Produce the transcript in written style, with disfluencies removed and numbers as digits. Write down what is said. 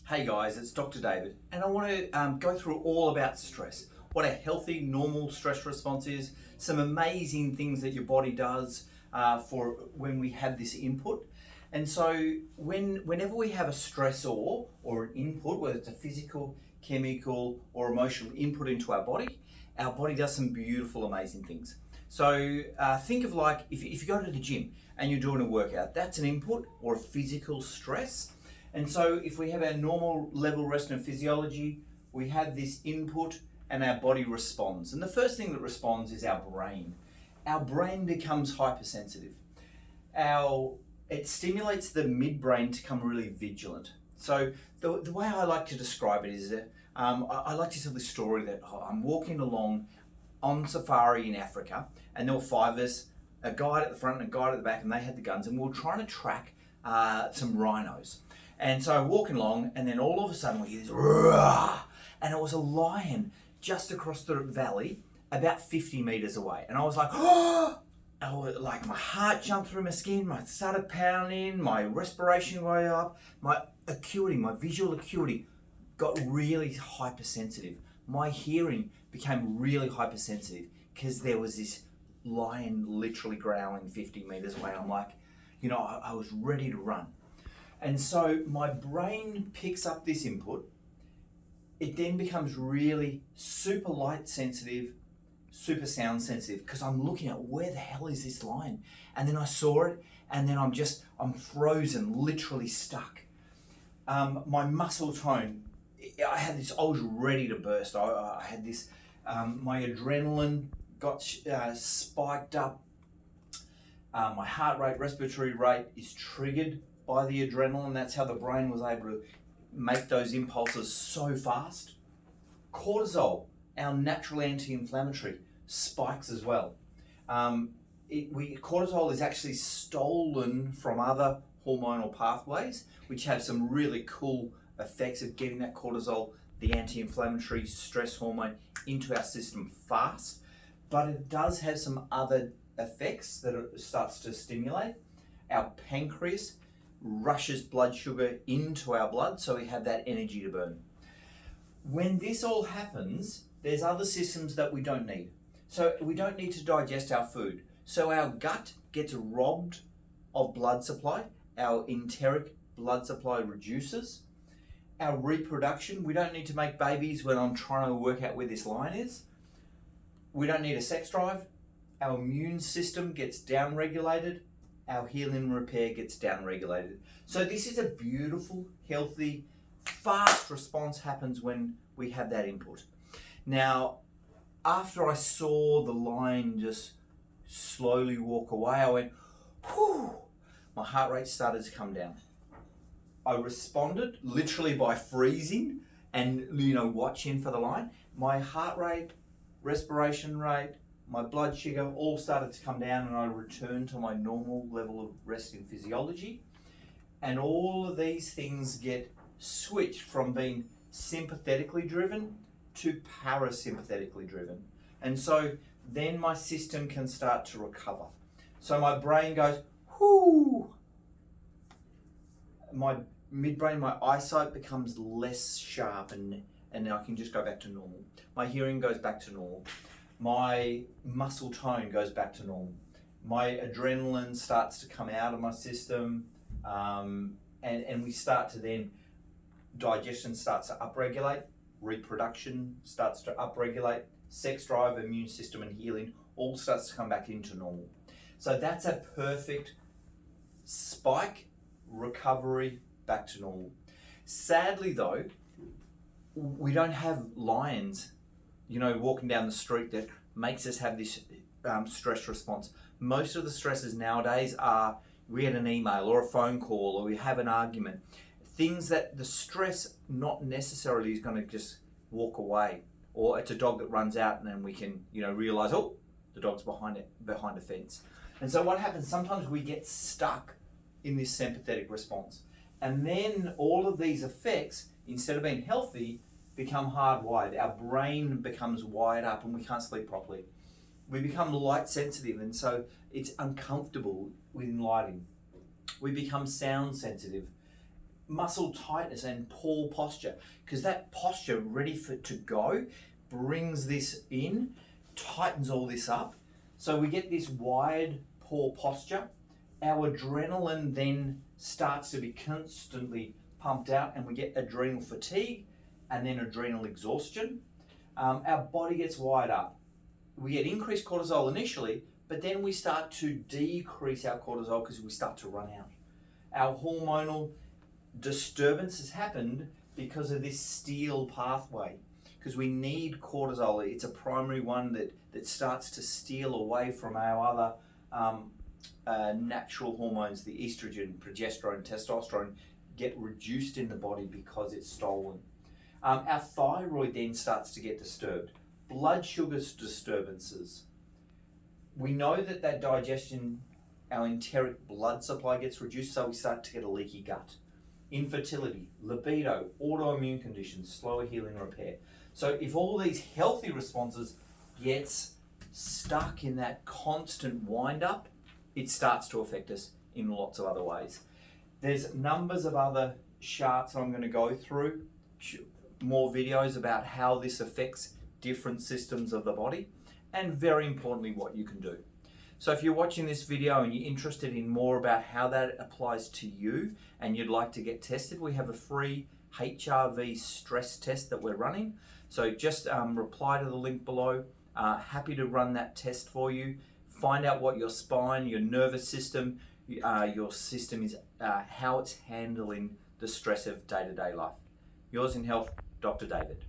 Hey guys, it's Dr. David, and I want to go through all about stress, what a healthy, normal stress response is, some amazing things that your body does for when we have this input. And so whenever we have a stressor or an input, whether it's a physical, chemical or emotional input into our body does some beautiful, amazing things. So think of like if you go to the gym and you're doing a workout, that's an input or a physical stress. And so if we have our normal level rest and physiology, we have this input and our body responds. And the first thing that responds is our brain. Our brain becomes hypersensitive. It stimulates the midbrain to become really vigilant. So the way I like to describe it is that I like to tell the story that I'm walking along on safari in Africa, and there were five of us, a guide at the front and a guide at the back, and they had the guns, and we were trying to track some rhinos. And so walking along, and then all of a sudden we hear this roar, and it was a lion just across the valley, about 50 meters away. And I was like, oh! Like my heart jumped through my skin, I started pounding, my respiration way up, my visual acuity got really hypersensitive. My hearing became really hypersensitive because there was this lion literally growling 50 meters away. I'm like, I was ready to run. And so my brain picks up this input. It then becomes really super light sensitive, super sound sensitive, because I'm looking at where the hell is this lion? And then I saw it, and then I'm frozen, literally stuck. My muscle tone, I was ready to burst. I had this, my adrenaline got spiked up. My heart rate, respiratory rate is triggered by the adrenaline. That's how the brain was able to make those impulses so fast. Cortisol, our natural anti-inflammatory, spikes as well. Cortisol is actually stolen from other hormonal pathways, which have some really cool effects of getting that cortisol, the anti-inflammatory stress hormone, into our system fast. But it does have some other effects that it starts to stimulate. Our pancreas rushes blood sugar into our blood, so we have that energy to burn. When this all happens, there's other systems that we don't need. So we don't need to digest our food. So our gut gets robbed of blood supply. Our enteric blood supply reduces. Our reproduction, we don't need to make babies when I'm trying to work out where this line is. We don't need a sex drive. Our immune system gets downregulated. Our healing and repair gets downregulated. So this is a beautiful, healthy, fast response happens when we have that input. Now, after I saw the lion just slowly walk away, I went, whew, my heart rate started to come down. I responded literally by freezing and, watching for the lion. My heart rate, respiration rate, my blood sugar all started to come down, and I returned to my normal level of resting physiology. And all of these things get switched from being sympathetically driven to parasympathetically driven. And so then my system can start to recover. So my brain goes, whoo. My midbrain, my eyesight becomes less sharp, and I can just go back to normal. My hearing goes back to normal. My muscle tone goes back to normal. My adrenaline starts to come out of my system, and we start to then, digestion starts to upregulate, reproduction starts to upregulate, sex drive, immune system and healing all starts to come back into normal. So that's a perfect spike, recovery, back to normal. Sadly though, we don't have lions walking down the street that makes us have this stress response. Most of the stresses nowadays are we get an email or a phone call or we have an argument. Things that the stress not necessarily is going to just walk away, or it's a dog that runs out and then we can realize, oh, the dog's behind a fence. And so what happens, sometimes we get stuck in this sympathetic response. And then all of these effects, instead of being healthy, become hardwired. Our brain becomes wired up and we can't sleep properly. We become light sensitive, and so it's uncomfortable with lighting. We become sound sensitive. muscle tightness and poor posture, because that posture ready to go brings this in, tightens all this up. So we get this wide, poor posture. Our adrenaline then starts to be constantly pumped out, and we get adrenal fatigue and then adrenal exhaustion. Our body gets wired up. We get increased cortisol initially, but then we start to decrease our cortisol because we start to run out. Our hormonal disturbance has happened because of this steal pathway, because we need cortisol. It's a primary one that starts to steal away from our other natural hormones. The estrogen, progesterone, testosterone get reduced in the body because it's stolen. Our thyroid then starts to get disturbed. Blood sugar disturbances. We know that digestion, our enteric blood supply gets reduced, so we start to get a leaky gut. Infertility, libido, autoimmune conditions, slower healing and repair. So if all these healthy responses gets stuck in that constant wind up, it starts to affect us in lots of other ways. There's numbers of other charts I'm going to go through, more videos about how this affects different systems of the body, and very importantly, what you can do. So if you're watching this video and you're interested in more about how that applies to you and you'd like to get tested, we have a free HRV stress test that we're running. So just reply to the link below. Happy to run that test for you. Find out what your spine, your nervous system, your system is, how it's handling the stress of day-to-day life. Yours in health, Dr. David.